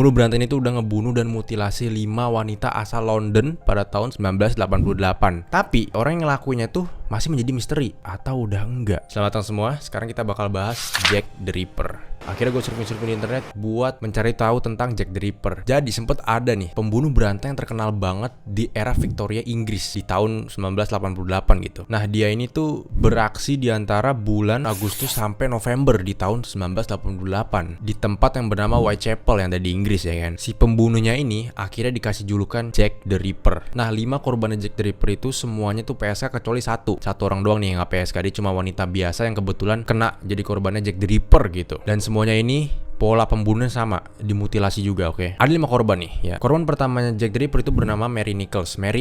Pembunuh berantai ini tuh udah ngebunuh dan mutilasi 5 wanita asal London pada tahun 1988. Tapi orang yang ngelakuinnya tuh masih menjadi misteri atau udah enggak. Selamat datang semua, sekarang kita bakal bahas Jack the Ripper. Akhirnya gue surfing di internet buat mencari tahu tentang Jack the Ripper. Jadi sempet ada nih pembunuh berantai yang terkenal banget di era Victoria Inggris di tahun 1988 gitu. Nah dia ini tuh beraksi di antara bulan Agustus sampai November di tahun 1988 di tempat yang bernama Whitechapel yang ada di Inggris ya kan. Si pembunuhnya ini akhirnya dikasih julukan Jack the Ripper. Nah 5 korbannya Jack the Ripper itu semuanya tuh PSK kecuali satu orang doang nih yang gak PSK. Dia cuma wanita biasa yang kebetulan kena jadi korbannya Jack the Ripper gitu. Dan semuanya ini pola pembunuhan sama, dimutilasi juga, oke. Ada 5 korban nih, ya. Korban pertamanya Jack the Ripper itu bernama Mary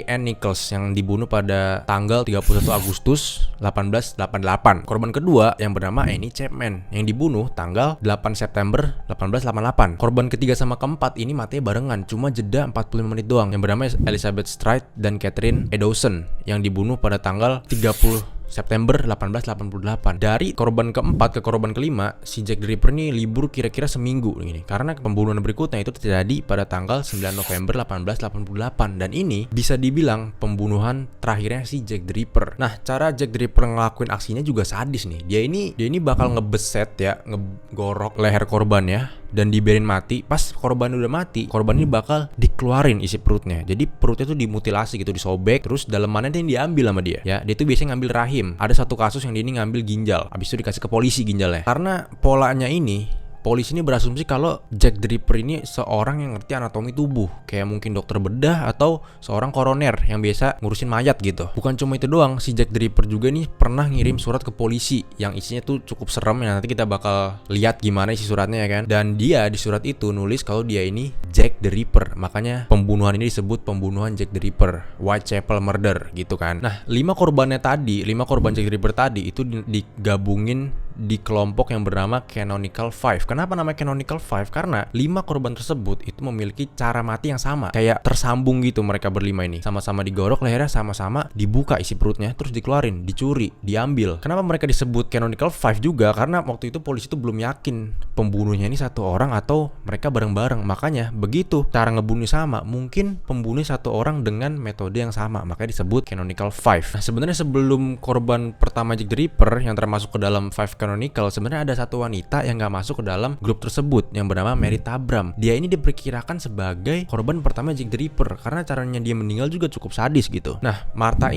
Ann Nichols yang dibunuh pada tanggal 31 Agustus 1888. Korban kedua yang bernama Annie Chapman yang dibunuh tanggal 8 September 1888. Korban ketiga sama keempat ini matinya barengan, cuma jeda 45 menit doang, yang bernama Elizabeth Stride dan Catherine E. Dawson yang dibunuh pada tanggal 30 September 1888. Dari korban keempat ke korban kelima, si Jack the Ripper ini libur kira-kira seminggu ini. Karena pembunuhan berikutnya itu terjadi pada tanggal 9 November 1888. Dan ini bisa dibilang pembunuhan terakhirnya si Jack the Ripper. Nah, cara Jack the Ripper ngelakuin aksinya juga sadis nih. Dia ini bakal ngebeset ya, ngegorok leher korban ya, dan dibiarin mati. Pas korban udah mati, korban ini bakal dikeluarin isi perutnya. Jadi perutnya tuh dimutilasi gitu, disobek, terus dalemannya itu diambil sama dia. Ya, dia tuh biasanya ngambil rahim. Ada satu kasus yang dia ini ngambil ginjal, habis itu dikasih ke polisi ginjalnya. Karena polanya ini, polisi ini berasumsi kalau Jack the Ripper ini seorang yang ngerti anatomi tubuh, kayak mungkin dokter bedah atau seorang koroner yang biasa ngurusin mayat gitu. Bukan cuma itu doang, si Jack the Ripper juga nih pernah ngirim surat ke polisi yang isinya tuh cukup serem ya. Nanti kita bakal lihat gimana isi suratnya ya kan. Dan dia di surat itu nulis kalau dia ini Jack the Ripper. Makanya pembunuhan ini disebut pembunuhan Jack the Ripper, Whitechapel Murder gitu kan. Nah, 5 korban Jack the Ripper tadi itu digabungin di kelompok yang bernama Canonical Five. Kenapa namanya Canonical Five? Karena 5 korban tersebut itu memiliki cara mati yang sama, kayak tersambung gitu. Mereka berlima ini sama-sama digorok lehernya, sama-sama dibuka isi perutnya, terus dikeluarin, dicuri, diambil. Kenapa mereka disebut Canonical Five juga? Karena waktu itu polisi itu belum yakin pembunuhnya ini satu orang atau mereka bareng-bareng. Makanya begitu cara ngebunuh sama, mungkin pembunuh satu orang dengan metode yang sama, makanya disebut Canonical Five. Nah sebenarnya sebelum korban pertama Jack the Ripper yang termasuk ke dalam Five Canonical, sebenarnya ada satu wanita yang gak masuk ke dalam grup tersebut yang bernama Mary Tabram. Dia ini diperkirakan sebagai korban pertama Jack the Ripper karena caranya dia meninggal juga cukup sadis gitu. Nah, Martha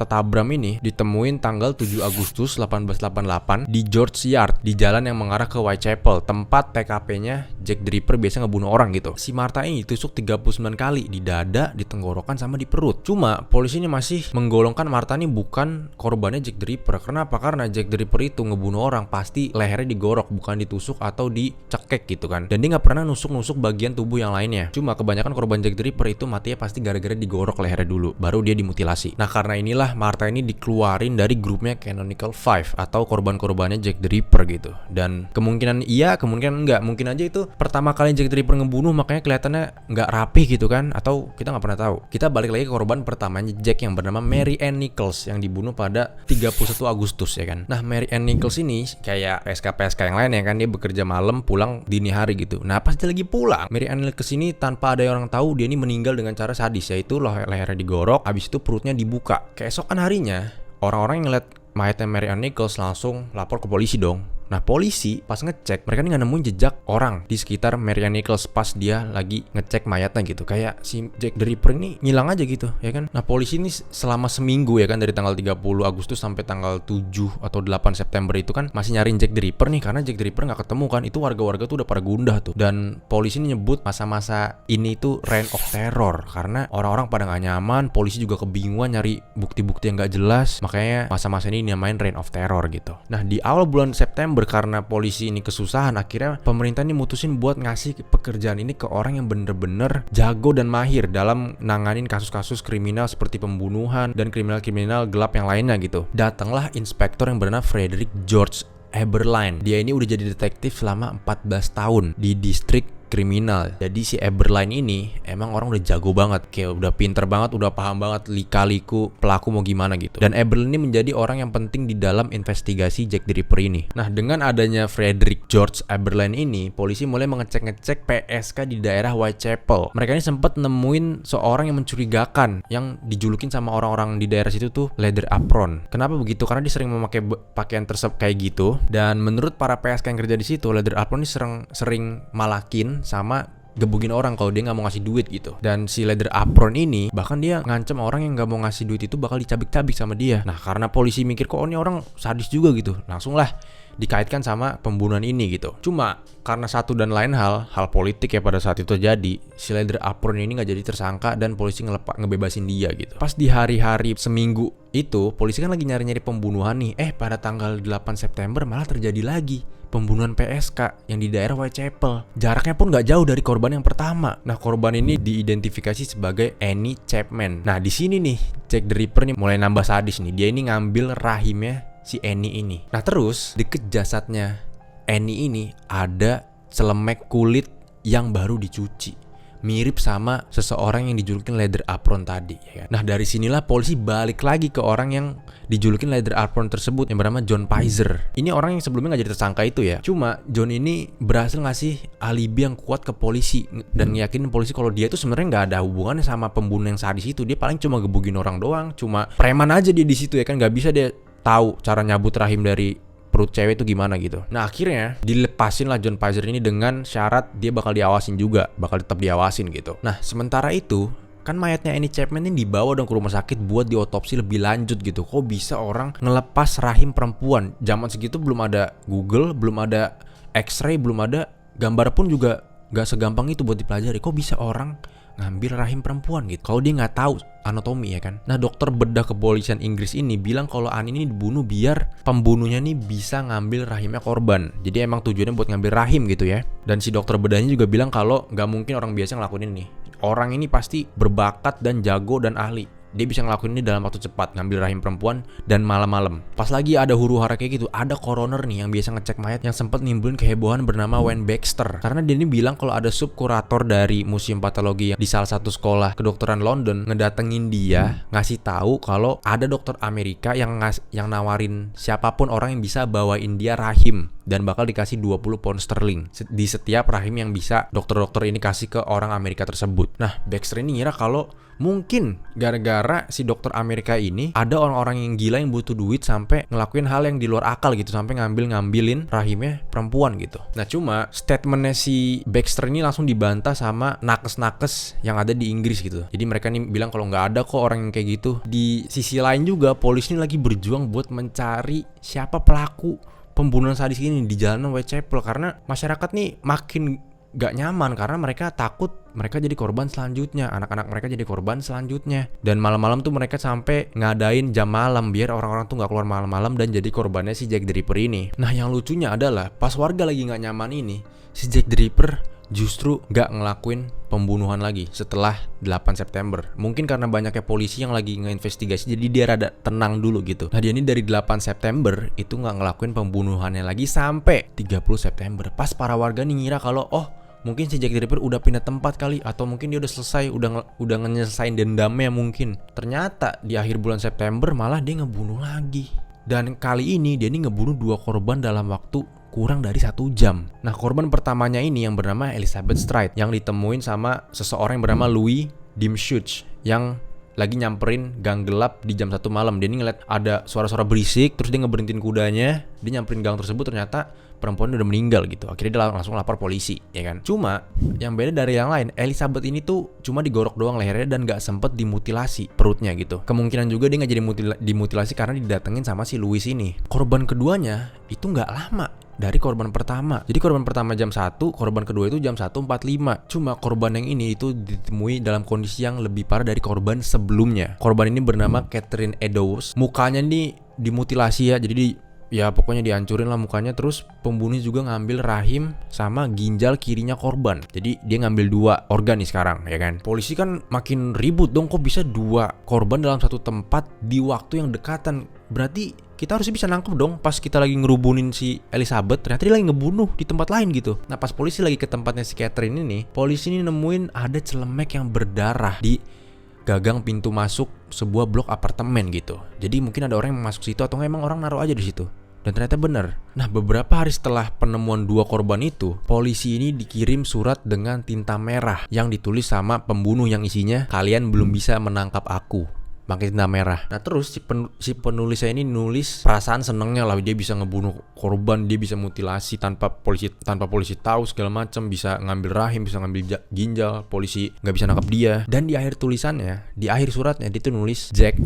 Tabram ini ditemuin tanggal 7 Agustus 1888 di George Yard, di jalan yang mengarah ke Whitechapel, tempat TKP-nya Jack the Ripper biasa ngebunuh orang gitu. Si Martha ini ditusuk 39 kali di dada, di tenggorokan, sama di perut. Cuma polisi ini masih menggolongkan Martha ini bukan korbannya Jack the Ripper. Kenapa? Karena Jack the Ripper itu ngebunuh orang pasti lehernya digorok, bukan ditusuk atau dicekek gitu kan. Dan dia nggak pernah nusuk-nusuk bagian tubuh yang lainnya. Cuma kebanyakan korban Jack the Ripper itu matinya pasti gara-gara digorok lehernya dulu, baru dia dimutilasi. Nah karena inilah Martha ini dikeluarin dari grupnya Canonical Five atau korban-korbannya Jack the Ripper gitu. Dan kemungkinan iya, kemungkinan enggak. Mungkin aja itu pertama kali Jack the Ripper ngebunuh makanya kelihatannya nggak rapih gitu kan, atau kita nggak pernah tahu. Kita balik lagi ke korban pertamanya Jack yang bernama Mary Ann Nichols yang dibunuh pada 31 Agustus ya kan. Nah Mary Ann Nichols ini kayak PSK yang lain ya kan, dia bekerja malam pulang dini hari gitu. Nah pas dia lagi pulang, Mary Ann Nichols ini tanpa ada orang tahu dia ini meninggal dengan cara sadis, yaitu lehernya digorok, habis itu perutnya dibuka. Keesokan harinya, orang-orang yang ngeliat mayatnya Mary Ann Nichols langsung lapor ke polisi dong. Nah polisi pas ngecek, mereka ini gak nemuin jejak orang di sekitar Mary Ann Nichols pas dia lagi ngecek mayatnya gitu. Kayak si Jack the Ripper ini ngilang aja gitu ya kan. Nah polisi ini selama seminggu ya kan, dari tanggal 30 Agustus sampai tanggal 7 atau 8 September itu kan masih nyariin Jack the Ripper nih, karena Jack the Ripper gak ketemu kan. Itu warga-warga tuh udah pada gundah tuh. Dan polisi ini nyebut masa-masa ini tuh reign of terror, karena orang-orang pada gak nyaman, polisi juga kebingungan nyari bukti-bukti yang gak jelas. Makanya masa-masa ini dinamain reign of terror gitu. Nah di awal bulan September, karena polisi ini kesusahan, akhirnya pemerintah ini mutusin buat ngasih pekerjaan ini ke orang yang bener-bener jago dan mahir dalam nanganin kasus-kasus kriminal seperti pembunuhan dan kriminal-kriminal gelap yang lainnya gitu. Datanglah inspektor yang bernama Frederick George Eberline. Dia ini udah jadi detektif selama 14 tahun di distrik kriminal. Jadi si Eberline ini emang orang udah jago banget, kayak udah pinter banget, udah paham banget lika-liku pelaku mau gimana gitu. Dan Eberline ini menjadi orang yang penting di dalam investigasi Jack the Ripper ini. Nah, dengan adanya Frederick George Eberline ini, polisi mulai mengecek-ngecek PSK di daerah Whitechapel. Mereka ini sempat nemuin seorang yang mencurigakan, yang dijulukin sama orang-orang di daerah situ tuh leather apron. Kenapa begitu? Karena dia sering memakai pakaian tersebut kayak gitu. Dan menurut para PSK yang kerja di situ, leather apron ini sering malakin sama gebugin orang kalau dia nggak mau ngasih duit gitu. Dan si leather apron ini bahkan dia ngancem orang yang nggak mau ngasih duit itu bakal dicabik-cabik sama dia. Nah, karena polisi mikir kok ini orang sadis juga gitu, langsung lah dikaitkan sama pembunuhan ini gitu. Cuma karena satu dan lain hal politik ya pada saat itu terjadi, si leather apron ini nggak jadi tersangka dan polisi ngebebasin dia gitu. Pas di hari-hari seminggu itu, polisi kan lagi nyari-nyari pembunuhan nih. Pada tanggal 8 September malah terjadi lagi pembunuhan PSK yang di daerah Whitechapel. Jaraknya pun nggak jauh dari korban yang pertama. Nah, korban ini diidentifikasi sebagai Annie Chapman. Nah, di sini nih Jack the Ripper nih mulai nambah sadis nih. Dia ini ngambil rahimnya si Annie ini. Nah, terus deket jasadnya Annie ini ada celemek kulit yang baru dicuci, mirip sama seseorang yang dijulukin leather apron tadi ya kan? Nah, dari sinilah polisi balik lagi ke orang yang dijulukin leather apron tersebut yang bernama John Pizer. Ini orang yang sebelumnya gak jadi tersangka itu ya. Cuma John ini berhasil ngasih alibi yang kuat ke polisi dan ngeyakinin polisi kalau dia itu sebenarnya gak ada hubungannya sama pembunuh yang sadis itu. Dia paling cuma gebugin orang doang, cuma preman aja dia di situ ya kan. Gak bisa dia tahu cara nyabut rahim dari perut cewek itu gimana gitu. Nah, akhirnya dilepasin lah John Pizer ini dengan syarat dia bakal diawasin juga, bakal tetap diawasin gitu. Nah, sementara itu kan mayatnya Annie Chapman ini dibawa dong ke rumah sakit buat diotopsi lebih lanjut gitu. Kok bisa orang ngelepas rahim perempuan? Zaman segitu belum ada Google, belum ada X-ray, belum ada gambar pun juga gak segampang itu buat dipelajari. Kok bisa orang ngambil rahim perempuan gitu kalau dia nggak tahu anatomi ya kan. Nah, dokter bedah kepolisian Inggris ini bilang kalau Annie ini dibunuh biar pembunuhnya nih bisa ngambil rahimnya korban. Jadi emang tujuannya buat ngambil rahim gitu ya. Dan si dokter bedahnya juga bilang kalau nggak mungkin orang biasa ngelakuin ini. Orang ini pasti berbakat dan jago dan ahli. Dia bisa ngelakuin ini dalam waktu cepat, ngambil rahim perempuan dan malam-malam. Pas lagi ada huru-hara kayak gitu, ada coroner nih yang biasa ngecek mayat yang sempat nimbulin kehebohan bernama Wayne Baxter. Karena dia ini bilang kalau ada subkurator dari Museum Patologi di salah satu sekolah kedokteran London ngedatengin dia, ngasih tahu kalau ada dokter Amerika yang nawarin siapapun orang yang bisa bawain dia rahim dan bakal dikasih 20 pound sterling di setiap rahim yang bisa dokter-dokter ini kasih ke orang Amerika tersebut. Nah, Baxter ini ngira kalau mungkin gara-gara si dokter Amerika ini ada orang-orang yang gila yang butuh duit sampai ngelakuin hal yang di luar akal gitu, sampai ngambilin rahimnya perempuan gitu. Nah, cuma statementnya si Baxter ini langsung dibantah sama nakes-nakes yang ada di Inggris gitu. Jadi mereka nih bilang kalau nggak ada kok orang yang kayak gitu. Di sisi lain juga polisi ini lagi berjuang buat mencari siapa pelaku pembunuhan sadis ini di jalanan Whitechapel, karena masyarakat nih makin gak nyaman karena mereka takut mereka jadi korban selanjutnya, anak-anak mereka jadi korban selanjutnya. Dan malam-malam tuh mereka sampai ngadain jam malam biar orang-orang tuh gak keluar malam-malam dan jadi korbannya si Jack the Ripper ini. Nah, yang lucunya adalah pas warga lagi gak nyaman ini, si Jack the Ripper justru gak ngelakuin pembunuhan lagi setelah 8 September. Mungkin karena banyaknya polisi yang lagi ngeinvestigasi, jadi dia rada tenang dulu gitu. Nah, dia ini dari 8 September itu gak ngelakuin pembunuhannya lagi sampai 30 September. Pas para warga nih ngira kalau mungkin si Jack the Ripper udah pindah tempat kali, atau mungkin dia udah selesai, udah nyelesain dendamnya mungkin. Ternyata di akhir bulan September malah dia ngebunuh lagi. Dan kali ini dia ini ngebunuh 2 korban dalam waktu kurang dari 1 jam. Nah, korban pertamanya ini yang bernama Elizabeth Stride, yang ditemuin sama seseorang yang bernama Louis Dimshuch yang lagi nyamperin gang gelap di jam 1 malam. Dia ini ngeliat ada suara-suara berisik, terus dia ngeberhentiin kudanya, dia nyamperin gang tersebut, ternyata perempuan udah meninggal gitu. Akhirnya dia langsung lapor polisi, ya kan. Cuma yang beda dari yang lain, Elizabeth ini tuh cuma digorok doang lehernya dan gak sempet dimutilasi perutnya gitu. Kemungkinan juga dia gak jadi dimutilasi karena didatengin sama si Louis ini. Korban keduanya itu gak lama dari korban pertama. Jadi korban pertama jam 1, korban kedua itu jam 1.45. Cuma korban yang ini itu ditemui dalam kondisi yang lebih parah dari korban sebelumnya. Korban ini bernama Catherine Eddowes. Mukanya nih dimutilasi ya, jadi ya pokoknya dihancurin lah mukanya. Terus pembunuh juga ngambil rahim sama ginjal kirinya korban. Jadi dia ngambil 2 organ nih sekarang, ya kan. Polisi kan makin ribut dong, kok bisa 2 korban dalam satu tempat di waktu yang dekatan. Berarti kita harusnya bisa nangkep dong pas kita lagi ngerubunin si Elizabeth. Ternyata dia lagi ngebunuh di tempat lain gitu. Nah pas polisi lagi ke tempatnya si Catherine ini, polisi ini nemuin ada celemek yang berdarah di gagang pintu masuk sebuah blok apartemen gitu. Jadi mungkin ada orang yang masuk situ atau emang orang naruh aja di situ. Dan ternyata benar. Nah beberapa hari setelah penemuan 2 korban itu, polisi ini dikirim surat dengan tinta merah yang ditulis sama pembunuh yang isinya, kalian belum bisa menangkap aku, pakai tinta merah. Nah terus si penulisnya ini nulis perasaan senengnya lah, dia bisa ngebunuh korban, dia bisa mutilasi tanpa polisi tahu segala macam, bisa ngambil rahim, bisa ngambil ginjal, polisi nggak bisa nangkap dia. Dan di akhir tulisannya, di akhir suratnya dia tuh nulis Jack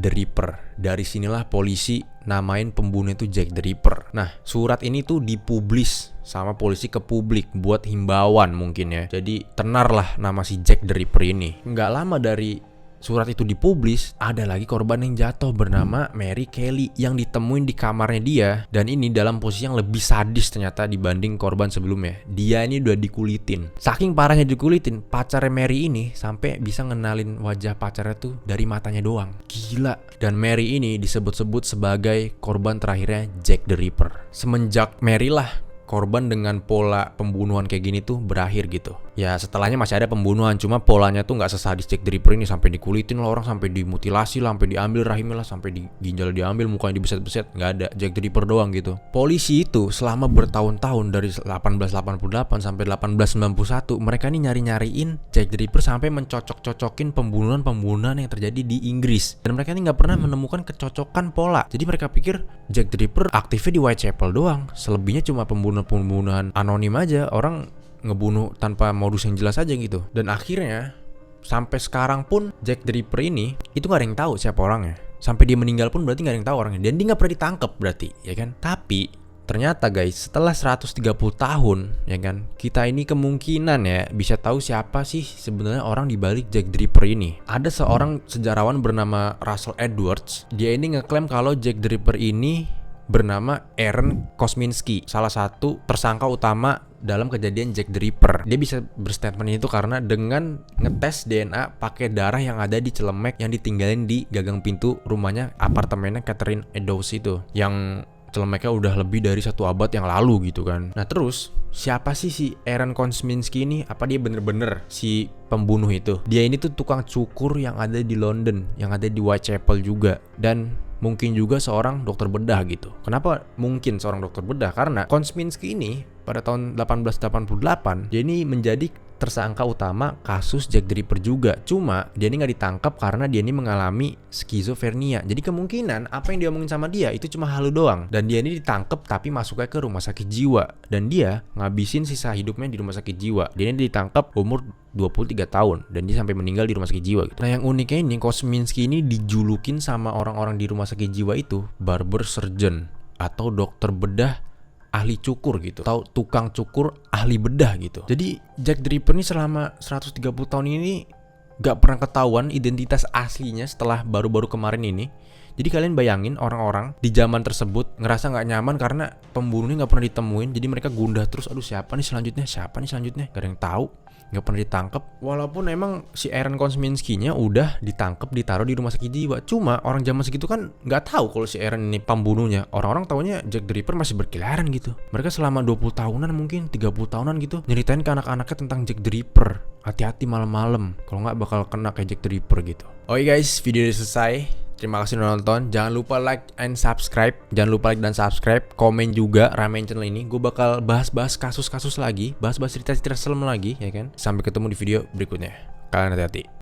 the Ripper. Dari sinilah polisi namain pembunuh itu Jack the Ripper. Nah surat ini tuh dipublis sama polisi ke publik buat himbauan mungkin ya. Jadi tenar lah nama si Jack the Ripper ini. Nggak lama dari surat itu dipublis, ada lagi korban yang jatuh bernama Mary Kelly yang ditemuin di kamarnya dia. Dan ini dalam posisi yang lebih sadis ternyata dibanding korban sebelumnya. Dia ini udah dikulitin. Saking parahnya dikulitin, pacarnya Mary ini sampai bisa ngenalin wajah pacarnya tuh dari matanya doang. Gila. Dan Mary ini disebut-sebut sebagai korban terakhirnya Jack the Ripper. Semenjak Mary lah korban dengan pola pembunuhan kayak gini tuh berakhir gitu. Ya setelahnya masih ada pembunuhan, cuma polanya tuh nggak sesadis Jack the Ripper ini, sampai dikulitin lah orang, sampai dimutilasi lah, sampai diambil rahimnya lah, sampai di ginjal diambil, mukanya dibeset-beset. Nggak ada. Jack the Ripper doang gitu. Polisi itu selama bertahun-tahun dari 1888 sampai 1891 mereka ini nyari-nyariin Jack the Ripper sampai mencocok-cocokin pembunuhan-pembunuhan yang terjadi di Inggris. Dan mereka ini nggak pernah menemukan kecocokan pola. Jadi mereka pikir Jack the Ripper aktifnya di Whitechapel doang, selebihnya cuma pembunuhan anonim aja, orang ngebunuh tanpa modus yang jelas aja gitu. Dan akhirnya sampai sekarang pun Jack the Ripper ini itu gak ada yang tahu siapa orangnya. Sampai dia meninggal pun berarti gak ada yang tahu orangnya. Dan dia gak pernah ditangkap berarti, ya kan? Tapi ternyata guys, setelah 130 tahun, ya kan, kita ini kemungkinan ya bisa tahu siapa sih sebenarnya orang di balik Jack the Ripper ini. Ada seorang sejarawan bernama Russell Edwards. Dia ini ngeklaim kalau Jack the Ripper ini bernama Aaron Kosminski, salah satu tersangka utama dalam kejadian Jack the Ripper. Dia bisa berstatement itu karena dengan ngetes DNA pakai darah yang ada di celemek yang ditinggalin di gagang pintu rumahnya, apartemennya Catherine Eddowes itu, yang celemeknya udah lebih dari 1 abad yang lalu gitu kan. Nah terus siapa sih si Aaron Kosminski ini? Apa dia bener-bener si pembunuh itu? Dia ini tuh tukang cukur yang ada di London, yang ada di Whitechapel juga, dan mungkin juga seorang dokter bedah gitu. Kenapa mungkin seorang dokter bedah? Karena Kosminski ini pada tahun 1888 dia ini menjadi tersangka utama kasus Jack the Ripper juga. Cuma dia ini gak ditangkap karena dia ini mengalami skizofrenia. Jadi kemungkinan apa yang dia omongin sama dia itu cuma halu doang. Dan dia ini ditangkap tapi masuknya ke rumah sakit jiwa. Dan dia ngabisin sisa hidupnya di rumah sakit jiwa. Dia ini ditangkap umur 23 tahun dan dia sampai meninggal di rumah sakit jiwa gitu. Nah yang uniknya ini, Kosminski ini dijulukin sama orang-orang di rumah sakit jiwa itu barber surgeon atau dokter bedah ahli cukur gitu, atau tukang cukur ahli bedah gitu. Jadi Jack the Ripper ini selama 130 tahun ini gak pernah ketahuan identitas aslinya setelah baru-baru kemarin ini. Jadi kalian bayangin orang-orang di zaman tersebut ngerasa gak nyaman karena pembunuhnya gak pernah ditemuin. Jadi mereka gundah terus, aduh siapa nih selanjutnya, gak ada yang tahu, gak pernah ditangkap. Walaupun emang si Aaron Kosminski-nya udah ditangkap, ditaruh di rumah sakit jiwa. Cuma orang zaman segitu kan gak tahu kalau si Aaron ini pembunuhnya. Orang-orang taunya Jack the Ripper masih berkeliaran gitu. Mereka selama 20 tahunan mungkin 30 tahunan gitu nyeritain ke anak-anaknya tentang Jack the Ripper. Hati-hati malam-malam, kalau gak bakal kena kayak Jack the Ripper gitu. Oke guys, video udah selesai. Terima kasih udah nonton. Jangan lupa like and subscribe. Jangan lupa like dan subscribe. Komen juga, ramein channel ini. Gue bakal bahas-bahas kasus-kasus lagi, bahas-bahas cerita-cerita serem lagi, ya kan. Sampai ketemu di video berikutnya. Kalian hati-hati.